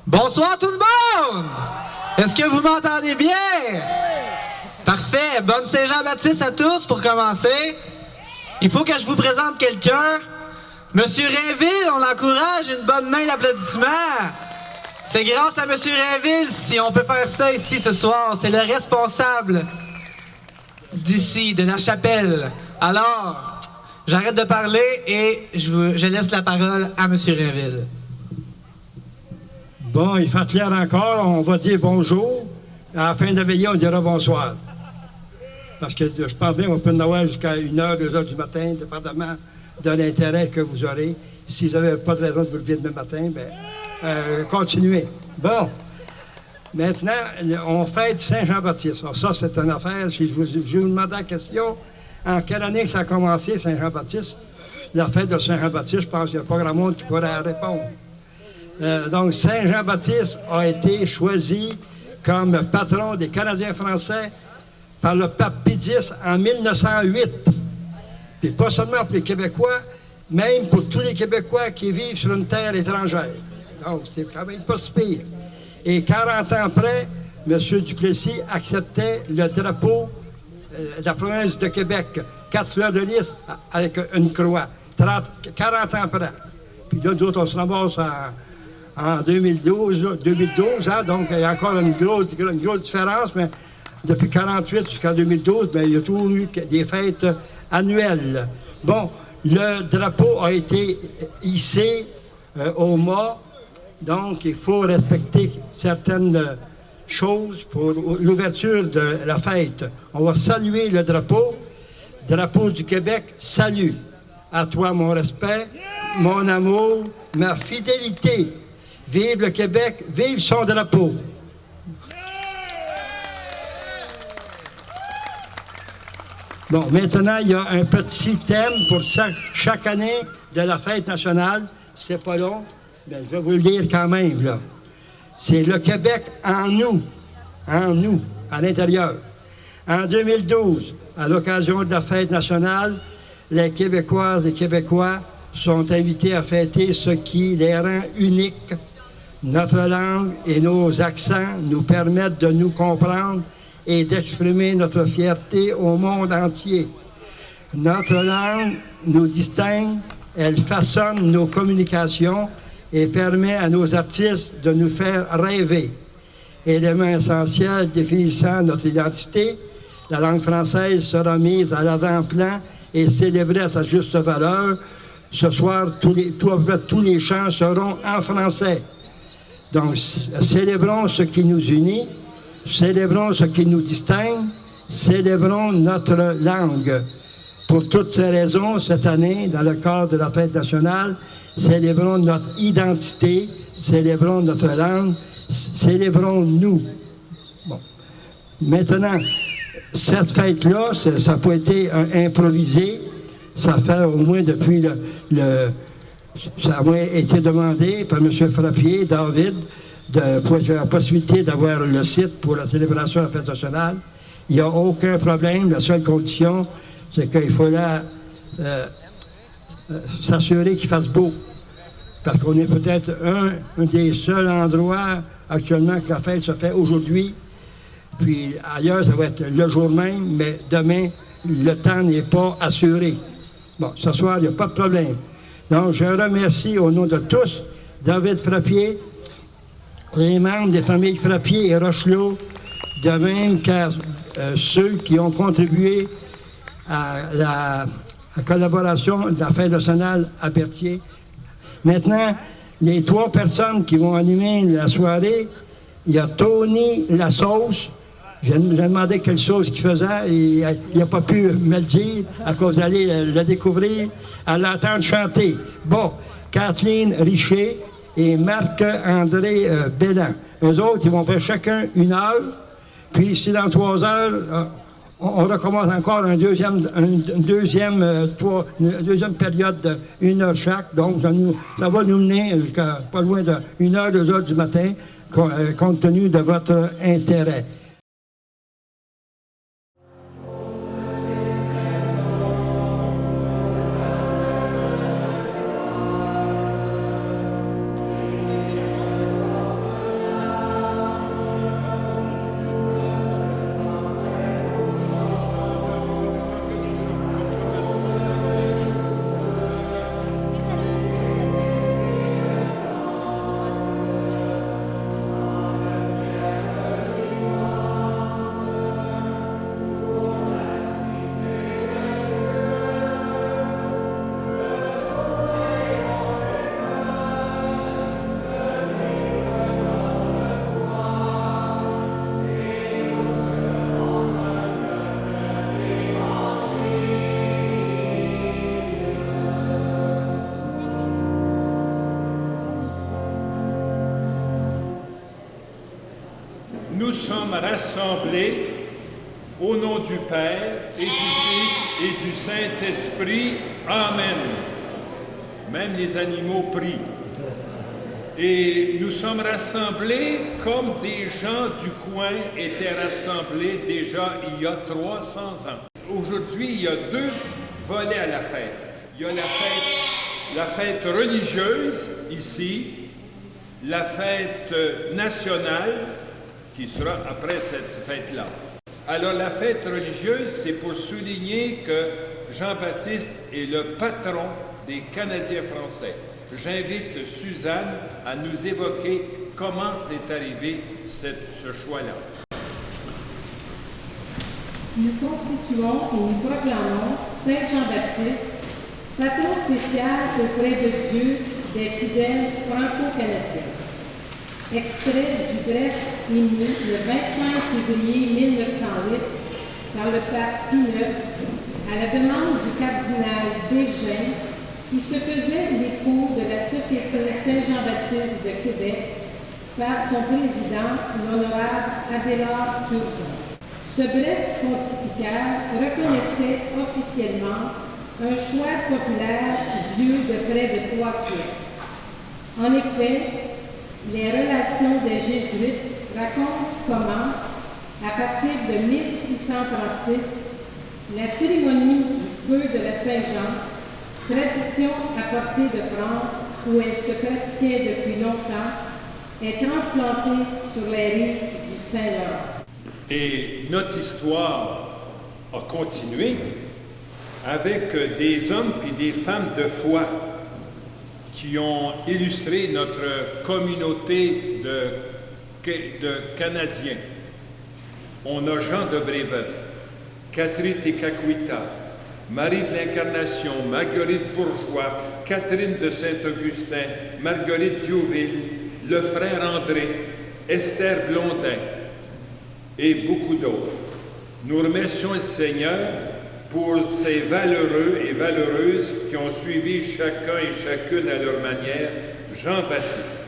Bonsoir tout le monde! Est-ce que vous m'entendez bien? Parfait! Bonne Saint-Jean-Baptiste à tous pour commencer. Il faut que je vous présente quelqu'un. Monsieur Rainville, on l'encourage, une bonne main d'applaudissement. C'est grâce à Monsieur Rainville si on peut faire ça ici ce soir. C'est le responsable d'ici, de la chapelle. Alors, j'arrête de parler et je laisse la parole à Monsieur Rainville. Bon, il fait clair encore, on va dire bonjour. À la fin de la veillée, on dira bonsoir. Parce que je pense bien qu'on peut en avoir jusqu'à 1h, 2h du matin, dépendamment de l'intérêt que vous aurez. Si vous n'avez pas de raison de vous lever demain matin, bien, continuez. Bon, maintenant, on fête Saint-Jean-Baptiste. Alors ça, c'est une affaire. Si je vous demande la question, en quelle année ça a commencé, Saint-Jean-Baptiste? La fête de Saint-Jean-Baptiste, je pense qu'il n'y a pas grand monde qui pourrait répondre. Donc, Saint-Jean-Baptiste a été choisi comme patron des Canadiens français par le pape Pie X en 1908. Puis pas seulement pour les Québécois, même pour tous les Québécois qui vivent sur une terre étrangère. Donc, c'est quand même pas si pire. Et 40 ans après, M. Duplessis acceptait le drapeau de la province de Québec, 4 fleurs de lys avec une croix, 40 ans après. Puis là, d'autres, on se ramasse en 2012, hein, donc il y a encore une grosse différence, mais depuis 1948 jusqu'en 2012, bien, il y a toujours eu des fêtes annuelles. Bon, le drapeau a été hissé au mât, donc il faut respecter certaines choses pour l'ouverture de la fête. On va saluer le drapeau du Québec, salut. À toi mon respect, mon amour, ma fidélité. Vive le Québec, vive son drapeau. Bon, maintenant, il y a un petit thème pour chaque année de la fête nationale. C'est pas long, mais je vais vous le dire quand même, là. C'est le Québec en nous, à l'intérieur. En 2012, à l'occasion de la fête nationale, les Québécoises et Québécois sont invités à fêter ce qui les rend uniques. Notre langue et nos accents nous permettent de nous comprendre et d'exprimer notre fierté au monde entier. Notre langue nous distingue, elle façonne nos communications et permet à nos artistes de nous faire rêver. Élément essentiel définissant notre identité, la langue française sera mise à l'avant-plan et célébrée à sa juste valeur. Ce soir, tous les chants seront en français. Donc, célébrons ce qui nous unit, célébrons ce qui nous distingue, célébrons notre langue. Pour toutes ces raisons, cette année, dans le cadre de la fête nationale, célébrons notre identité, célébrons notre langue, célébrons-nous. Bon. Maintenant, cette fête-là, ça n'a pas été improvisé. Ça fait au moins depuis ça a été demandé par M. Frappier, David, pour la possibilité d'avoir le site pour la célébration de la fête nationale. Il n'y a aucun problème. La seule condition, c'est qu'il faut s'assurer qu'il fasse beau. Parce qu'on est peut-être un des seuls endroits actuellement que la fête se fait aujourd'hui. Puis ailleurs, ça va être le jour même, mais demain, le temps n'est pas assuré. Bon, ce soir, il n'y a pas de problème. Donc, je remercie au nom de tous David Frappier, les membres des familles Frappier et Rochelot, de même qu'à ceux qui ont contribué à la collaboration de la fête nationale à Berthier. Maintenant, les 3 personnes qui vont animer la soirée, il y a Tony Lasauce. J'ai demandé quelle sauce qu'il faisait et il n'a pas pu me le dire à cause d'aller le découvrir, à l'entendre chanter. Bon, Kathleen Richer et Marc-André Bélan. Eux autres, ils vont faire chacun 1 heure, puis si dans 3 heures, on recommence encore une deuxième période de 1 heure chaque. Donc, ça va nous mener jusqu'à pas loin de 1 heure, 2 heures du matin, compte tenu de votre intérêt. nous sommes rassemblés au nom du Père et du Fils et du Saint-Esprit. Amen. Même les animaux prient. Et nous sommes rassemblés comme des gens du coin étaient rassemblés déjà il y a 300 ans. Aujourd'hui, il y a deux volets à la fête. Il y a la fête religieuse ici, la fête nationale qui sera après cette fête-là. Alors la fête religieuse, c'est pour souligner que Jean-Baptiste est le patron des Canadiens français. J'invite Suzanne à nous évoquer comment c'est arrivé ce choix-là. Nous constituons et nous proclamons Saint Jean-Baptiste, patron spécial auprès de Dieu des fidèles franco-canadiens. Extrait du bref émis le 25 février 1908 par le pape Pie IX à la demande du cardinal Bégin, qui se faisait l'écho de la Société Saint-Jean-Baptiste de Québec par son président, l'honorable Adélard Turgeon. Ce bref pontificat reconnaissait officiellement un choix populaire vieux de près de 3 siècles. En effet, les relations des Jésuites racontent comment, à partir de 1636, la cérémonie du feu de la Saint-Jean, tradition apportée de France où elle se pratiquait depuis longtemps, est transplantée sur les rives du Saint-Laurent. Et notre histoire a continué avec des hommes et des femmes de foi qui ont illustré notre communauté de Canadiens. On a Jean de Brébeuf, Catherine Tekakwitha, Marie de l'Incarnation, Marguerite Bourgeois, Catherine de Saint-Augustin, Marguerite Diouville, le frère André, Esther Blondin et beaucoup d'autres. Nous remercions le Seigneur pour ces valeureux et valeureuses qui ont suivi chacun et chacune à leur manière Jean-Baptiste.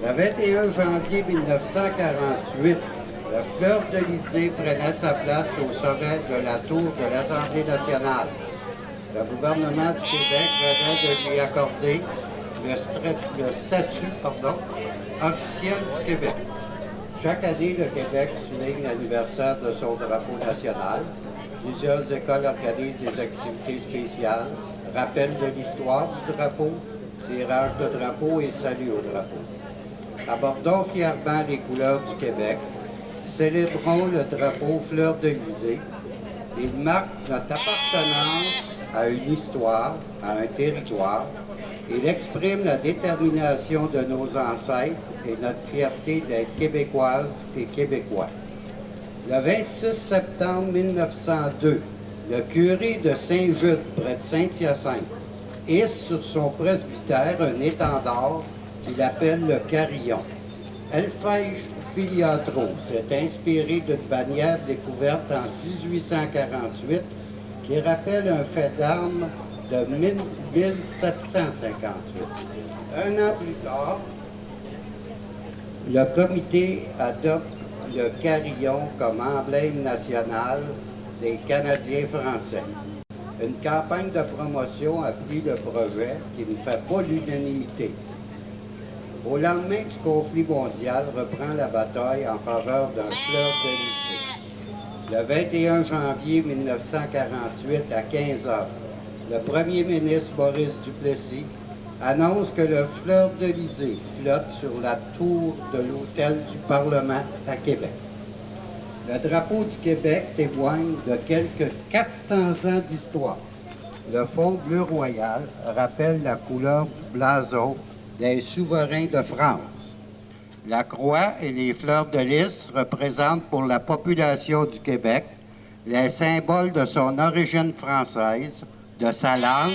Le 21 janvier 1948, le fleur de l'Élysée prenait sa place au sommet de la tour de l'Assemblée nationale. Le gouvernement du Québec venait de lui accorder le statut officiel du Québec. Chaque année, le Québec souligne l'anniversaire de son drapeau national. Plusieurs écoles organisent des activités spéciales, rappel de l'histoire du drapeau, tirage de drapeau et salut au drapeau. Abordons fièrement les couleurs du Québec, célébrons le drapeau fleur de l'Élysée. Il marque notre appartenance à une histoire, à un territoire. Il exprime la détermination de nos ancêtres et notre fierté d'être québécoises et québécois. Le 26 septembre 1902, le curé de Saint-Jude, près de Saint-Hyacinthe, hisse sur son presbytère un étendard qu'il appelle le carillon. Elfège Filiatro s'est inspiré d'une bannière découverte en 1848 qui rappelle un fait d'armes de 1758. Un an plus tard, le comité adopte le carillon comme emblème national des Canadiens français. Une campagne de promotion appuie le projet qui ne fait pas l'unanimité. Au lendemain du conflit mondial, reprend la bataille en faveur d'un fleur de l'Élysée. Le 21 janvier 1948 à 15 h, le premier ministre Maurice Duplessis annonce que le fleur-de-lysée flotte sur la tour de l'hôtel du Parlement à Québec. Le drapeau du Québec témoigne de quelques 400 ans d'histoire. Le fond bleu royal rappelle la couleur du blason des souverains de France. La croix et les fleurs de lys représentent pour la population du Québec les symboles de son origine française, de sa langue,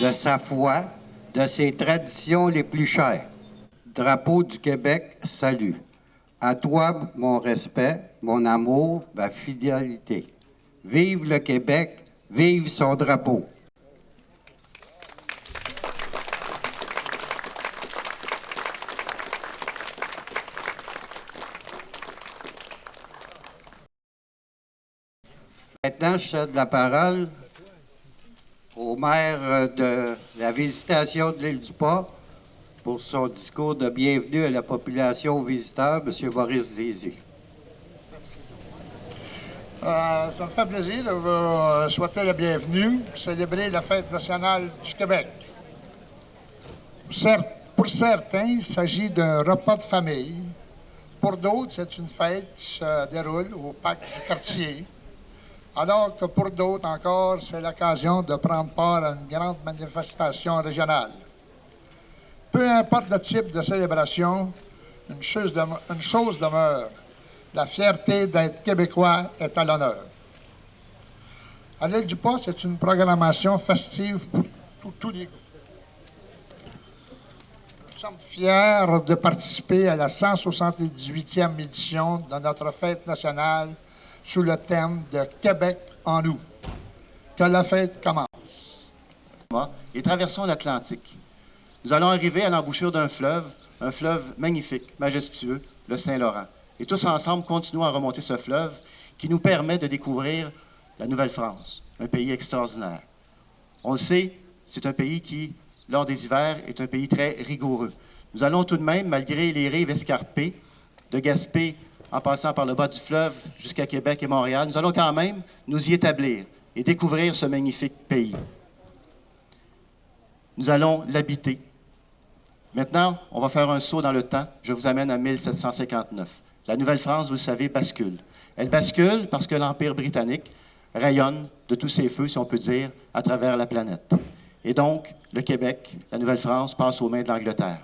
de sa foi, de ses traditions les plus chères. Drapeau du Québec, salut. À toi, mon respect, mon amour, ma fidélité. Vive le Québec, vive son drapeau. Maintenant, je cède la parole au maire de la Visitation de l'île du Pas pour son discours de bienvenue à la population aux visiteurs, M. Maurice Désy. Ça me fait plaisir de vous souhaiter la bienvenue, célébrer la fête nationale du Québec. Pour certains, il s'agit d'un repas de famille. Pour d'autres, c'est une fête qui se déroule au parc du quartier. Alors que pour d'autres encore, c'est l'occasion de prendre part à une grande manifestation régionale. Peu importe le type de célébration, une chose demeure. La fierté d'être québécois est à l'honneur. À l'île du Pas, c'est une programmation festive pour tous les groupes. Nous sommes fiers de participer à la 178e édition de notre fête nationale sous le thème de Québec en nous. Que la fête commence. Et traversons l'Atlantique. Nous allons arriver à l'embouchure d'un fleuve, un fleuve magnifique, majestueux, le Saint-Laurent. Et tous ensemble, continuons à remonter ce fleuve qui nous permet de découvrir la Nouvelle-France, un pays extraordinaire. On le sait, c'est un pays qui, lors des hivers, est un pays très rigoureux. Nous allons tout de même, malgré les rives escarpées, de Gaspé en passant par le bas du fleuve jusqu'à Québec et Montréal, nous allons quand même nous y établir et découvrir ce magnifique pays. Nous allons l'habiter. Maintenant, on va faire un saut dans le temps. Je vous amène à 1759. La Nouvelle-France, vous le savez, bascule. Elle bascule parce que l'Empire britannique rayonne de tous ses feux, si on peut dire, à travers la planète. Et donc, le Québec, la Nouvelle-France, passe aux mains de l'Angleterre.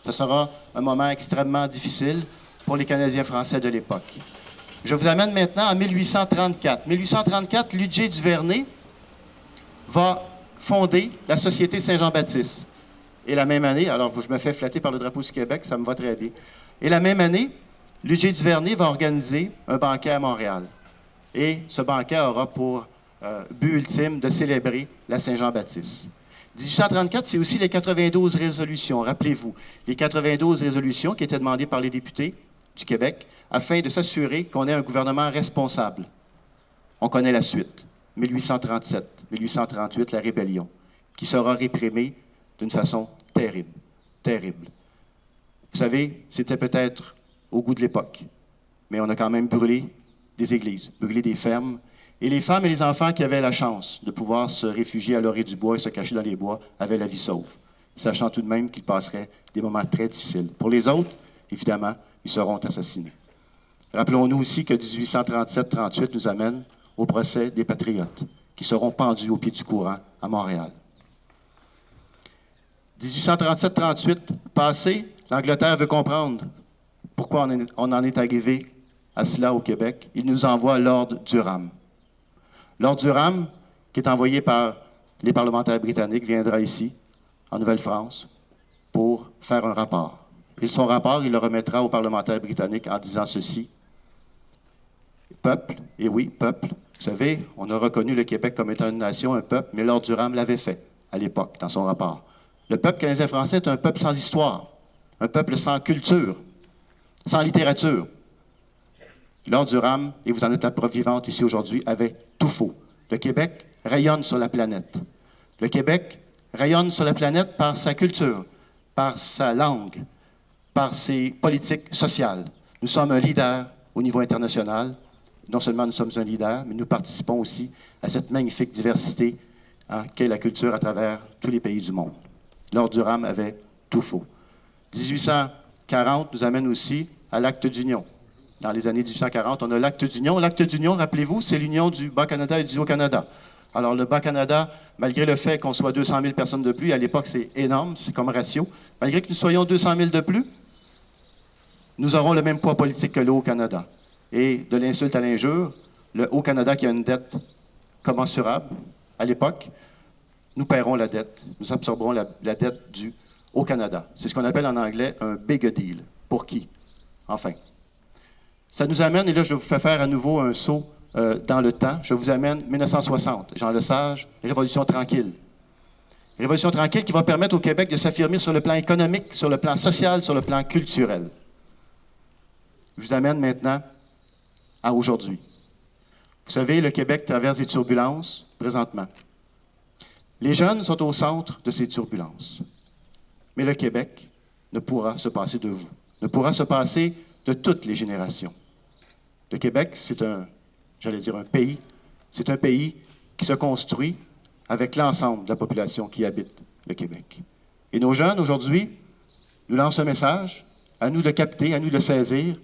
Ce sera un moment extrêmement difficile pour les Canadiens français de l'époque. Je vous amène maintenant en 1834. 1834, Ludger Duvernay va fonder la Société Saint-Jean-Baptiste. Et la même année, alors je me fais flatter par le drapeau du Québec, ça me va très bien. Et la même année, Ludger Duvernay va organiser un banquet à Montréal. Et ce banquet aura pour but ultime de célébrer la Saint-Jean-Baptiste. 1834, c'est aussi les 92 résolutions, rappelez-vous, les 92 résolutions qui étaient demandées par les députés du Québec afin de s'assurer qu'on ait un gouvernement responsable. On connaît la suite. 1837, 1838, la rébellion, qui sera réprimée d'une façon terrible, terrible. Vous savez, c'était peut-être au goût de l'époque, mais on a quand même brûlé des églises, brûlé des fermes, et les femmes et les enfants qui avaient la chance de pouvoir se réfugier à l'orée du bois et se cacher dans les bois avaient la vie sauve, sachant tout de même qu'ils passeraient des moments très difficiles. Pour les autres, évidemment, ils seront assassinés. Rappelons-nous aussi que 1837-38 nous amène au procès des Patriotes, qui seront pendus au pied du courant à Montréal. 1837-38 passé, l'Angleterre veut comprendre pourquoi on en est arrivé à cela au Québec. Il nous envoie Lord Durham. Lord Durham, qui est envoyé par les parlementaires britanniques, viendra ici, en Nouvelle-France, pour faire un rapport. Et son rapport, il le remettra aux parlementaires britanniques en disant ceci. Peuple, et oui, peuple, vous savez, on a reconnu le Québec comme étant une nation, un peuple, mais Lord Durham l'avait fait à l'époque, dans son rapport. Le peuple canadien-français est un peuple sans histoire, un peuple sans culture, sans littérature. Lord Durham, et vous en êtes la preuve vivante ici aujourd'hui, avait tout faux. Le Québec rayonne sur la planète. Le Québec rayonne sur la planète par sa culture, par sa langue, par ses politiques sociales. Nous sommes un leader au niveau international non seulement nous sommes un leader, mais nous participons aussi à cette magnifique diversité qu'est la culture à travers tous les pays du monde. Lord Durham avait tout faux. 1840 nous amène aussi à l'acte d'union. Dans les années 1840, on a l'acte d'union. L'acte d'union, rappelez-vous, c'est l'union du Bas-Canada et du Haut-Canada. Alors, le Bas-Canada, malgré le fait qu'on soit 200 000 personnes de plus, à l'époque, c'est énorme, c'est comme ratio, malgré que nous soyons 200 000 de plus, nous aurons le même poids politique que le Haut-Canada. Et de l'insulte à l'injure, le Haut-Canada qui a une dette commensurable, à l'époque, nous paierons la dette, nous absorberons la dette du Haut-Canada. C'est ce qu'on appelle en anglais un big deal. Pour qui? Enfin. Ça nous amène, et là je vous fais faire à nouveau un saut dans le temps, je vous amène 1960, Jean Lesage, Révolution tranquille. Révolution tranquille qui va permettre au Québec de s'affirmer sur le plan économique, sur le plan social, sur le plan culturel. Je vous amène maintenant à aujourd'hui. Vous savez, le Québec traverse des turbulences présentement. Les jeunes sont au centre de ces turbulences. Mais le Québec ne pourra se passer de vous, ne pourra se passer de toutes les générations. Le Québec, c'est un pays. C'est un pays qui se construit avec l'ensemble de la population qui habite le Québec. Et nos jeunes, aujourd'hui, nous lancent un message, à nous de le capter, à nous de le saisir,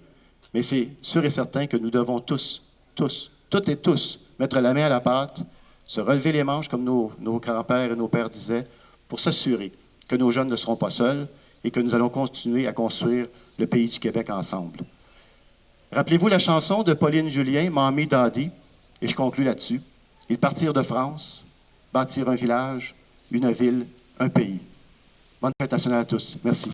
mais c'est sûr et certain que nous devons toutes et tous, mettre la main à la pâte, se relever les manches, comme nos grands-pères et nos pères disaient, pour s'assurer que nos jeunes ne seront pas seuls et que nous allons continuer à construire le pays du Québec ensemble. Rappelez-vous la chanson de Pauline Julien, Mamie Daddy, et je conclus là-dessus. Ils partirent de France, bâtir un village, une ville, un pays. Bonne fête nationale à tous. Merci.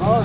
Oh,